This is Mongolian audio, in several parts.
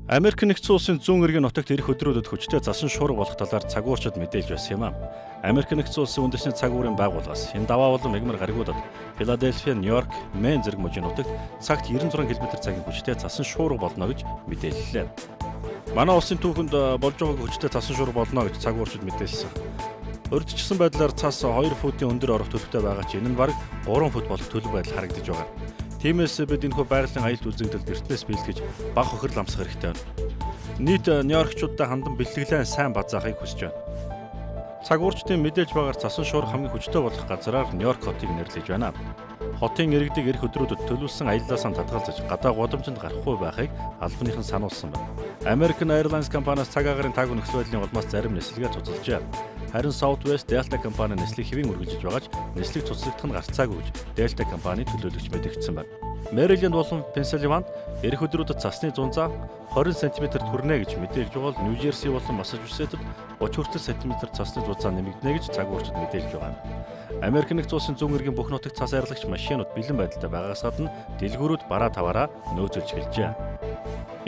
Америк нэгдсэн улсын зүүн эргийн нутагт ирэх өдрүүдэд хүчтэй засан шуурга болох талаар цагуурчид мэдээлж байсан юм. Америк нэгдсэн улсын үндэсний цагуурын байгууллагаас энэ даваа болон мягмар гаригуудад Филадельфия, Нью-Йорк, Мэн зэрэг мужийн нутагт цагт 96 км/цагийн хүчтэй засан шуурга болно гэж мэдээллээ. Манай улсын түүхэнд болж байгааг хүчтэй засан шуурга болно гэж цагуурчид мэдээлсэн. Урьдчилсан байдлаар цас 2 футын өндөр орох төлөвтэй байгаа ч энэ нь бараг 3 фут болох төлөв байдал харагдаж байгаа. Тиймээс бид энэхүү байгалийн аялал үзэгдэлд эртнээс бэлтгэж бага хохирол амсах хэрэгтэй байна. Нийт Нью-Йоркчуудад хандан бэлтгэлээ сайн базаахыг хүсэж байна. Цагуурчдын мэдээж багаар цасан шуурга хамгийн хүчтэй болох газараар Нью-Йорк хотыг нэрлэж байна. Хотын иргэдэг эх өдрүүдэд төлөвлөсөн аяллаасаа татгалзаж гадаа гудамжинд гарахгүй байхыг албаныхан сануулсан байна. American Airlines компаниас цаг агарын таг нөхцөл байдлын улмаас зарим нислэгээ цуцалжээ. Харин Southwest Delta компани нислэг хэвийн үргэлжлэж байгаа ч нислэг цуцлагдах нь гарцаагүй гэж Delta компани төлөөлөгч мэдэгдсэн байна. Мэриленд болон Пенсильванид эх өдрүүдэд цасны зунзаа 20 см хүрнэ гэж мэдээлж байгаа бол Нью-Жерси болон Массачусетсд 30 хүртэл см цасны зунзаа нэмэгдэнэ гэж цагуурчид мэдээлж байгаа юм. Америк нэгдсэн улсын зүүн эргийн бүх нутагт цас аргалагч машинууд бэлэн байдалтай байгаагаас гадна дэлгүүрүүд бараа таваараа нөөцөлж эхэлжээ.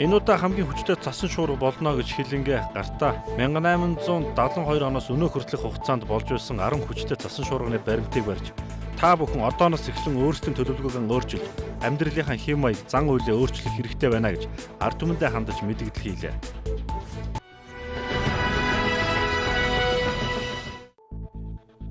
Энэ удаа хамгийн хүчтэй цасан шуурга болно гэж хилэнгээ гартаа 1872 оноос өнөө хүртэлх хугацаанд болж байсан 10 хүчтэй цасан шуурганы баримтыг барьж та бүхэн одооноос эхлэн өөрсдийн төлөвлөгөөгөө өөрчилж амьдралынхаа хэм маяг зан үйлээ өөрчлөх хэрэгтэй байна гэж ард түмэндээ хандаж мэдгдэл хийлээ.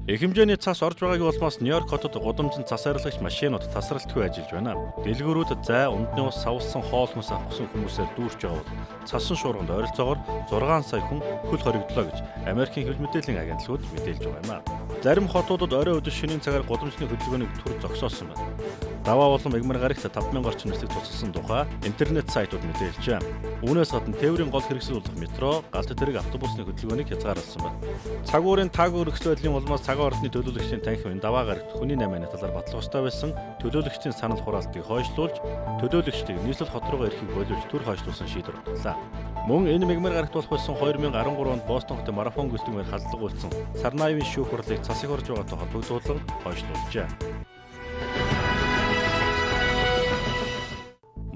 Их хэмжээний цас орж байгаагийн улмаас Нью-Йорк хотод гудамжинд цас аргалагч машинууд тасралтгүй ажиллаж байна. Дэлгүүрүүдэд зай, ундны ус, савлсан хоол хүнс авахсан хүмүүсээр дүүрч байгаа бол цасан шуурганд ойролцоогоор 6 сая хүн хөл хоригдлоо гэж Америкийн хэвлэл мэдээллийн агентлагууд мэдээлж байгаа юм. Зарим хотуудад орой өдөр шинийн цагаар гудамжны хөдөлгөөнийг түр зогсоосон байна. Даваа болон мягмар гарагт 5000 орчим нислэг цуцалсан тухай интернет сайтууд мэдээлжээ. Үүнээс гадна тээврийн гол хэрэгсэл болох метро, галт тэрэг автобусны хөдөлгөөнийг хязгаарласан байна. Цагуурын таг нөхцөл байдлын улмаас цагаан ордны төлөөлөгчдийн танхим даваа гарагт хүний наймааны талаар батлах ёстой байсан төлөөлөгчдийн санал хураалтыг хойшлуулж, төлөөлөгчдийг нийслэл хот руугаа ирэхийг боловч төр хойшлуулсан шийдвэр гаргалаа. Мөн энэ мягмар гарагт болох байсан 2013 онд Бостон хотын марафон гүйлтэнгээр халдлагуулсан Сарнаевын шүүх хурлыг цасыг орж байгаатай холбогдуулан хойшлуулжээ.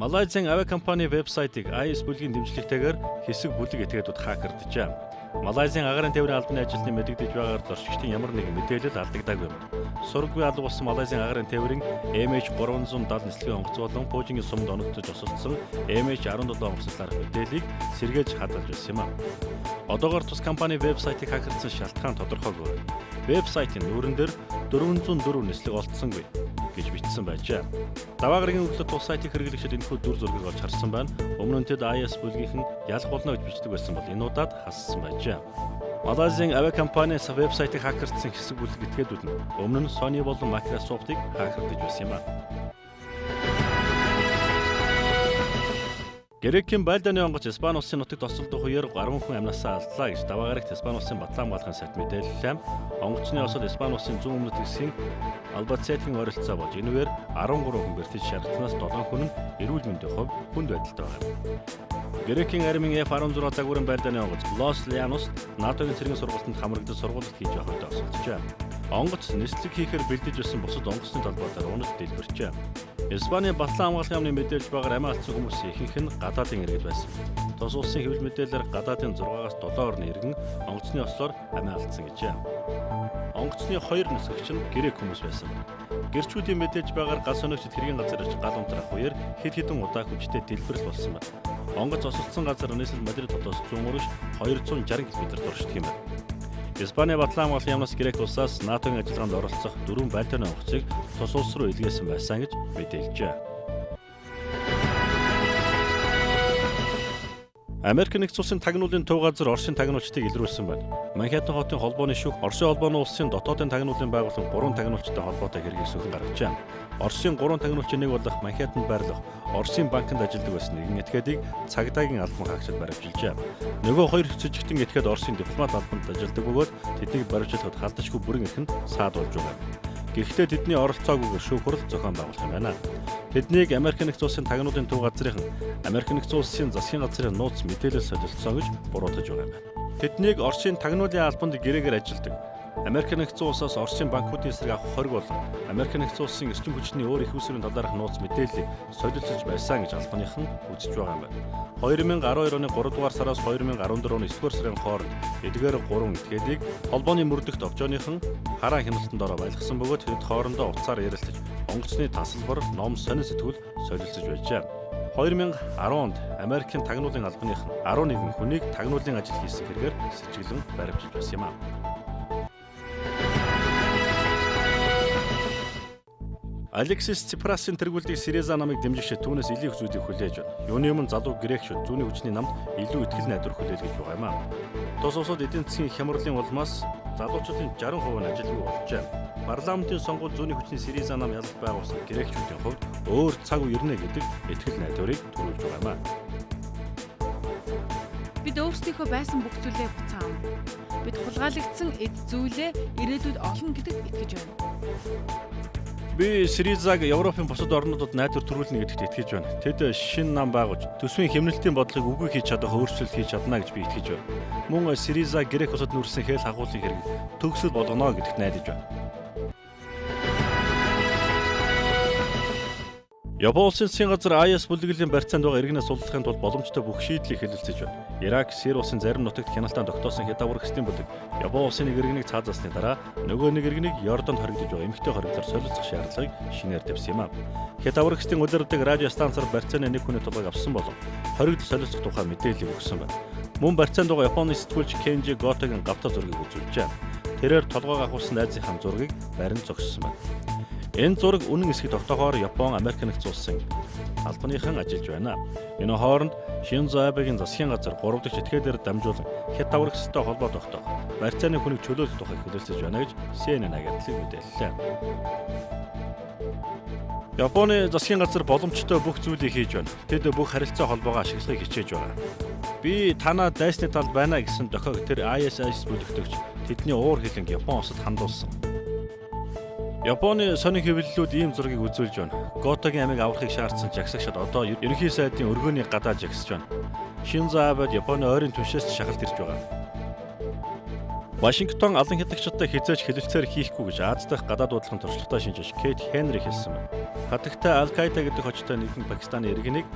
Малайзийн авиакомпани вебсайтыг IS бүлгийн дэмжлэгтэйгээр хэсэг бүлэг этгээдүүд хакерджээ. Малайзийн агаарын тээврийн албаны ажилтны мэдэгдэж байгаагаар зорчигчдын ямар нэгэн мэдээлэл алдагдаагүй юм. Сургаггүй алга болсон Малайзийн агаарын тээврийн MH370 нислэгийн онгоц болон Пуужингийн сумд оногдож осолдсон MH17 онгоцлаар мэдээллийг сэргээж хадгалж байсан юм. Одоогоор тус компани вебсайтыг хакерсан шалтгаан тодорхойгүй. Вебсайтын нүүрэн дээр 404 нислэг олдсонгүй гэж бичсэн байжээ. Даваа гарагийн өглөө тус сайтыг хэрэглэгчид энэхүү дүр зургийг олж харсан байна. Өмнө нь тэд IS бүлгийнхэн ялах болно гэж бичдэг байсан бол энэ удаад хассан байжээ. Малайзийн авиакомпаниас вебсайтыг хакердсан хэсэг бүлэг этгээдүүд нь өмнө нь Sony болон Microsoft-ыг хакердэж байсан юм а. Грекийн байлдааны онгоц Испани улсын нутагт осолдох үеэр 10 хүн амнасаа алдлаа гэж даваа гарагт Испани улсын Батлан хамгаалахын сайт мэдээллээ. Онгоцны осол Испани улсын зүүн өмнөд хэсгийн Албацетийн ойролцоо болж энэ үеэр 13 хүн бэртэж шаргатнаас 7 хүн нь эрүүл мэндийн хувьд хүнд байдалтай байна. Грекийн армийн F-16 загварын байлдааны онгоц Los Llanos НАТО-гийн цэргийн сургалтанд хамрагдаж сургуулилт хийж байхдаа осолджээ. Онгоц нислэг хийхээр бэлдэж байсан бусад онгоцны талбайдаар унаж дэлбэрчээ. Испани Батлан хамгаалахын яамны мэдээлж байгаагаар амиа алдсан хүмүүсийн ихэнх нь гадаадын иргэд байсан. Тус улсын хэвлэл мэдээлэлээр гадаадын 6-аас 7 орны иргэн онгоцны ослоор амиа алдсан гэжээ. Онгоцны 2 нисгэгч нь грек хүмүүс байсан. Гэрчүүдийн мэдээлж байгаагаар гал сонигчид хэргийн газар ирж гал унтрах үеэр хэд хэдэн удаа хүчтэй дэлбэрэл болсон байна. Онгоц осолдсон газар нийслэл Мадрид хотоос 130 260 км дуршдаг юм байна. Испани Батлан хамгаалахын яамнаас Грек улсаас НАТО-гийн ажиллагаанд оролцох 4 байлдааны онгоцыг тус улс руу илгээсэн байсан гэж мэдээлжээ. Америк нэгдсэн улсын тагнуулын төв газар Оросын тагнуулчдыг илрүүлсэн байна. Манхэттен хотын холбооны шүүх Оросын холбооны улсын дотоодын тагнуулын байгууллага 3 тагнуулчтай холбоотой хэргийг сөхөн гаргажээ. Оросын 3 тагнуулчийн нэг болох Манхэттенд байрлах Оросын банкнд ажилладаг байсан нэгэн этгээдийг цагдаагийн албан хаагчид баривчилжээ. Нөгөө 2 хэцэжигтэн этгээд Оросын дипломат албанд ажилладаг бөгөөд тэднийг баривчлахад халдашгүй бүрэн эрх нь саадуулж байгаа. Гэхдээ тэдний оролцоогүйгээр шүүх хурал зохион байгуулах юм байна. Тэднийг Америк нэгдсэн улсын тагнуулын төв газрын Америк нэгдсэн улсын засгийн газрын нууц мэдээлэл солилцоо гэж буруутгаж байгаа юм. Тэднийг Оросын тагнуулын албанд гэрээгээр ажилладаг Америк нэгдсэн улсаас Оросын банкуудын эсрэг авах хориг болон Америк нэгдсэн улсын эрчим хүчний өөр их усрын талаарх нууц мэдээллийг солилцож байсан гэж албаныхан үзэж байгаа юм байна. 2012 оны 3 дугаар сараас 2014 оны 9 дугаар сарын хооронд эдгээр 3 этгээдийг холбооны мөрдөгт огжооныхан хараа хяналтанд ороо байлгасан бөгөөд тэд хоорондоо уцаар ярилцаж онгоцны тасалбар, ном, сонин сэтгүүл солилцож байжээ. 2010 онд Америкийн тагнуулын албаныхан 11 хүнийг тагнуулын ажил хийсэн хэрэгээр сэжиглэн баривчилж байсан юм аа. Алексис Ципрасын тэргүүлдэг Сириза намыг дэмжигч түүнээс илий хүзүүдийг хүлээж байна. Юуны өмнө залуу грекчүүд зүүнний хүчний намд илүү итгэл найдвар хүлээлгэж байгаа юм аа. Тус улсууд эдийн засгийн хямралын улмаас залуучуудын 60% нь ажилгүй болжээ. Парламентын сонгуульд зүүнний хүчний Сириза нам ялалт байгуулсан грекчүүдийн хувьд өөр цаг үе ирнэ гэдэг итгэл найдварыг төрүүлж байгаа юм аа. Бид өөрсдийнхөө байсан бүх зүйлээ буцаан. Бид хулгайлагдсан эд зүйлээ ирээдүйд олно гэдэгт итгэж байна. Би Сиризаг Европын бусад орнуудад найдвар төрүүлнэ гэдэгт итгэж байна. Тэд шинэ нам байгуулж, төсвийн хэмнэлтийн бодлогыг үгүй хийж чадах өөрчлөлт хийж чадна гэж би итгэж байна. Мөн Сириза Грек улсад нүрсэн хэл хагуулын хэрэг төгсөл болгоно гэдэгт найдаж байна. Япон улсын засгийн газар АЭС бүлэглэлийн барьцаанд байгаа иргэнээс суллахын тулд боломжтой бүх шийдлийг хэлэлцэж байна. Ирак, Сирия улсын зарим нутагт хяналтаа тогтоосон хэд аврагчдын бүлэг Япон улсын нэг иргэнийг цаазаасны дараа нөгөө нэг иргэнийг Йордонд хоригдож байгаа эмэгтэй хоригдлоор солилцох шаардлагыг шинээр тавьсан юм аа. Хэд аврагчдын удирддаг радио станцаар барьцааны нэг хүний тулгыг авсан болон хоригдол солилцох тухай мэдээлэл өгсөн байна. Мөн барьцаанд байгаа Японы сэтгүүлч Кенжи Готогийн гавтаа зургийг үзүүлжээ. Тэрээр толгойг агуулсан найзынхаа зургийг барин зогссон байна. Энэ зураг үнэн эсэхийг тогтоохоор Япон, Америк нэгдсэн улсын албаныхан ажиллаж байна. Энэ хооронд Шинзо Абегийн засгийн газар 3 дахь этгээдээр дамжуулан хэд аврагчтай холбоо тогтоох, барьцааны хүнийг чөлөөлөх тухай хэлэлцэж байна гэж CNN агентлаг мэдээллээ. Японы засгийн газар боломжтой бүх зүйлийг хийж байна. Тэд бүх харилцаа холбоогоо ашиглахыг хичээж байгаа. Би танаа дайсны талд байна гэсэн дохиог тэр ISIS бүлэгтөгч тэдний уур хилэнг Япон улсад хандуулсан. Японы сонин хэвлэлүүд ийм зургийг үзүүлж байна. Готогийн амийг аврахыг шаардсан жагсагчид одоо ерөнхий сайдын өргөөний гадаа жагсаж байна. Шинзо Абед Японы ойрын түвшээс шахалт ирж байгаа. Вашингтон алан хятагчдад хязгаарч хэлэлцээр хийхгүй гэж Аз дахь гадаад дуудлага туршлагатай шинжээч Кейт Хенри хэлсэн байна. Хатагтай Аль-Каида гэдэг хочтой нэгэн Пакистаны иргэнийг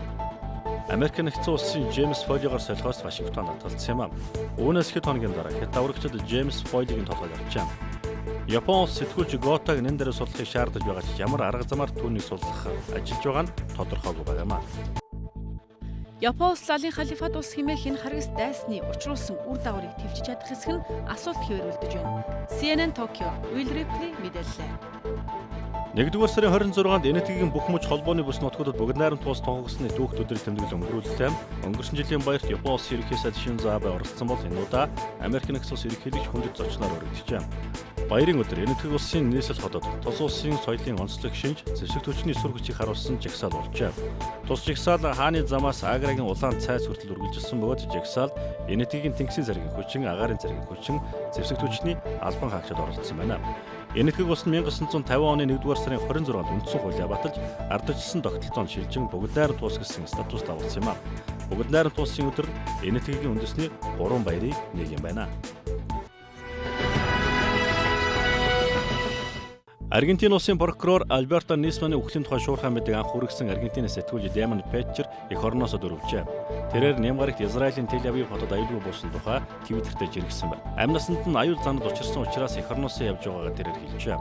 Америк нэгдсэн улсын Джеймс Фойлигоор солихоос Вашингтон татгалзсан юм аа. Үүнээс хэд хоногийн дараа хэд аврагчид Джеймс Фойлигийн толгойг авчаа. Япон улс сэтгүүлч Готог нэн дээр судлахыг шаардаж байгаа ч ямар арга замаар түүнийг судлах ажиллаж байгаа нь тодорхойгүй байна юм аа. Япон улс лалын халифат улс хэмээх энэ харгас дайсны учруулсан үр дагаврыг төвчж чадах хэсэг нь асуулт хэвээрүүлдэж байна. CNN Tokyo, Will Ripley мэдээллээ. 1-р сарын 26-нд энэтхэгийн бүх мөч холбооны бүс нутгуудад бүгд найрамд туус тунхагласны түүх өдрийг тэмдэглэл өнгөрүүллээ. Өнгөрсөн жилийн баярт Япон улсын ерөнхий сайд Шинзо Абе оролцсон бол энэ удаа Америк нэгдсэн улс ерөнхийлөгч хүндэт зочноор өргөдөжээ. Баярын өдөр энэтхэг улсын нийслэл хотод тус улсын соёлын онцлог шинж зэвсэг түвшний сүр хүчийг харуулсан жагсаал болжээ. Тус жагсаал хааны замаас Аграгийн улаан цайз хүртэл үргэлжилсэн бөгөөд жагсаал энэтхэгийн тэнгисийн заргийн хүчин, агаарын заргийн хүчин, зэвсэг түвшний албан хаагчид оролцсон байна. Энэтхэг улс нь 1950 оны 1-р сарын 26-нд үндсэн хуулиа баталж ардчилсан тогтолцоонд шилжин бүгд найрамд туус гэсэн статус авсан юм аа. Бүгд найрамд туусын өдөр энэтхэгийн үндэсний 3 баярыг нээх юм байна. Аргентин улсын прокурор Альберто Нисманы үхлийн тухай шуурхай мэдээг анх хүргэсэн Аргентины сэтгүүлч Демон Петчер эх орноосоо дөрвжээ. Тэрээр Нямгарагт Израилийн Тель-Авив хотод аюулгүй буусан тухай Твиттертэй жиргэсэн байна. Амь насанд нь аюул занад учирсан учраас эх орноосоо явж байгаагаа тэрээр хэлжээ.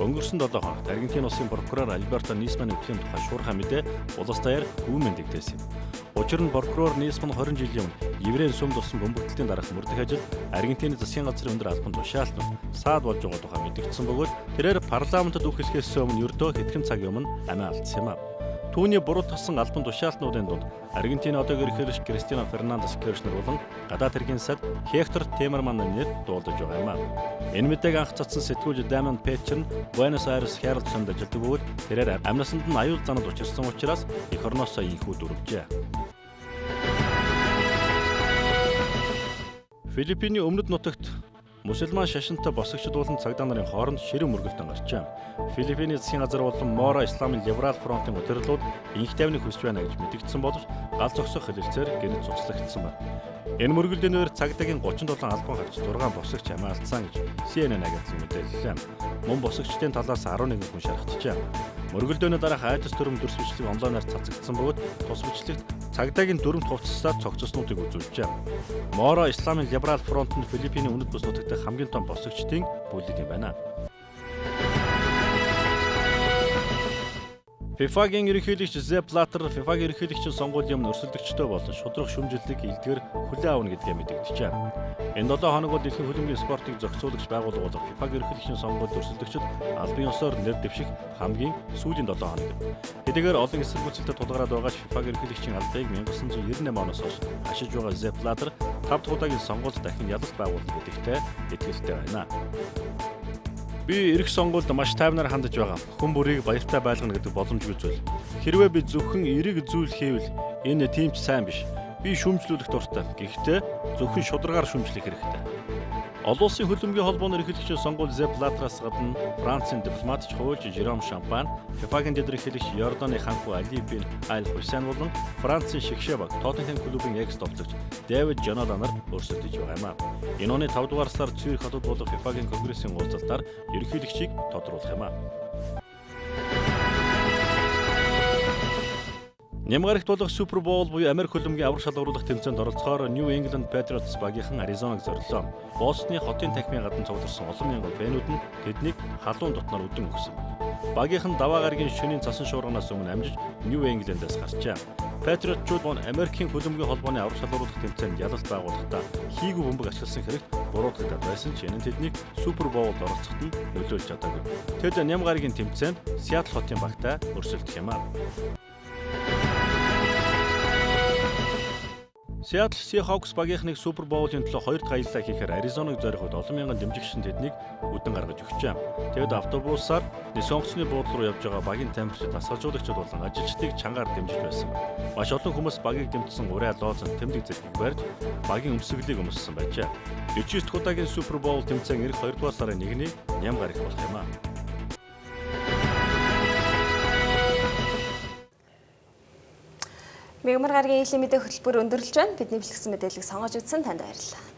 Өнгөрсөн 7 хоногт Аргентин улсын прокурор Альберто Нисманы үхлийн тухай шуурхай мэдээ улс даяар гүн мэдэгдээсэн юм. Учир нь прокурор Нисман 20 жилийн өмнө еврейн сүмд болсон бомбогдлын дараах мөрдөх ажил Аргентины засгийн газрын өндөр албан тушаалтнууд саад болж байгаа тухай мэдэгдсэн бөгөөд тэрээр парламентод үг хэлэхээс өмнө ердөө хэдхэн цагийн өмнө амиа алдсан юм аа. Түүний буруу тасан албан тушаалтнуудын дунд Аргентины одоогийн ерөнхийлөгч Кристиана Фернандес Киршнер болон гадаад хэргийн сайд Хектор Темерман нэр дуулдаж байгаа юм аа. Энэ мэдээг анх цацсан сэтгүүлч Демон Петчер нь Буэнос Айрес Herald Sun-д ажилладаг бөгөөд тэрээр амь насанд нь аюул занад учирсан учраас эх орноосоо инхүү дөрвжээ. Филиппиний өмнөд нутагт Мусульман шашинтай босгогчид болон цагдаа нарын хооронд ширэн мөргөлтөн гарчээ. Филиппиний засгийн газар болон Мора Исламын либерал фронтын удирдлууд инх тайвныг хүсэж байна гэж мэдгдсэн боловч гал зогсох хэлэлцээр гэнэт цуцлагдсан байна. Энэ мөргөлдөөнөөр цагдаагийн 37 албан гарч 6 босгогч амиа алдсан гэж CNN агентлаг мэдээллээ. Мөн босгогчдын талаас 11 хүн шархтжээ. Мөргөлдөөнөө дараах айдас дүрм дүрс бичлэг онлайнаар цацагдсан бөгөөд тус бичлэгт цагдаагийн дүрмт хувцаслаад цогцоснуудыг үзүүлжээ. Мора Исламын либерал фронт нь Филиппиний үнэт бүс нутагт хамгийн том босгогчдын бүлэг юм байна. FIFA-гийн ерөнхийлөгч Sepp Blatter FIFA-гийн ерөнхийлөгчийн сонгуулийн өмнө өрсөлдөгчдөө болон шудраг шүүмжлэлийг илтгэр хүлээн авна гэдгээ мэдэгдэжээ. Энэ 7 хоног бол дэлхийн хөлбөмбөгийн спортыг зохицуулагч байгууллага болох FIFA-гийн ерөнхийлөгчийн сонгуульд өрсөлдөгчд албан ёсоор нэр дэвших хамгийн сүүлийн 7 хоног. Хэдийгээр олон эсэргүүцэлтэд тулгараад байгаа FIFA-гийн ерөнхийлөгчийн албыг 1998 оноос хойш ашиж байгаа Sepp Blatter 5 дахь удаагийн сонгуульд дахин ялалт байгуулна гэдэгтээ итгэлтэй байна. Би эрх сонгуульд маш тайвнаар хандаж байгаа. Хүн бүрийг баяртай байлгана гэдэг боломжгүй зүйл. Хэрвээ би зөвхөн эрэг зүйл хийвэл энэ тиймч сайн биш. Би шүүмжлүүлэх дуртай. Гэхдээ зөвхөн шударгаар шүүмжлэх хэрэгтэй. Олон улсын хөлбөмбөгийн холбооны ерөнхийлөгчийн сонгуул Sepp Blatter-аас гадна Францын дипломатч хуульч Жером Шампан, FIFA-гийн ерөнхийлөгч Йорданы ханху Али бин Аль Хусейн болон Францын шигшээ баг Тоттенхэм клубын экс-товлогч Дэвид Жанода нар өрсөлдөж байгаа юм а. Энэ оны 5 дугаар сард Цюрих хотод болох FIFA-гийн конгрессийн уулзалтаар ерөнхийлөгчийг тодруулах юм а. Нямгарагт болох Super Bowl буюу Америк хөлбөмбөгийн аврах шалгаруулах тэмцээнд оролцохоор New England Patriots багийнхан Аризонаг зориуллоо. Бостны хотын танхимын гадна цугларсан олон мянган фэнүүд нь тэднийг халуун дотноор үдэн өгсөн. Багийнхан даваа гарагийн шөнийн цасан шуурганаас өмнө амжиж New England-аас гарчээ. Patriots-чууд Америкийн хөлбөмбөгийн холбооны аврах шалгаруулах тэмцээнд ялалт байгуулахдаа хийгүй бөмбөг ашигласан хэрэгт буруутгагдаад байсан ч энэ нь тэднийг Super Bowl-д оролцоход нь нөлөөлж чадаагүй. Тэд Нямгарагийн тэмцээнд Seattle хотын багтай өрсөлдөх юм а. Seattle Seahawks багийнхныг Super Bowl-ын төлөө 2 дахь аяллаа хийхээр Аризоныг зориход олон мянган дэмжигчид тэднийг үдэн гаргаж өгчээ. Тэгэд автобусаар сонгоцны буудлын руу явж байгаа багийн тамирчид, асгалжуулагчид болон ажилчдыг чангаар дэмжиж байсан. Маш олон хүмүүс багийг дэмжсэн ураа лоозон тэмдэг зэргийг барьж багийн өмсгөлийг өмссөн байжээ. 49 дахь удаагийн Super Bowl тэмцээн ирэх 2 дугаар сарын 1-ний Нямгарагт болох юм а. Мегмар гарагийн ээлжийн мэдээ хөтөлбөр өндөрлөж байна. Бидний бэлтгэсэн мэдээллийг сонгож үзсэн танд баярлалаа.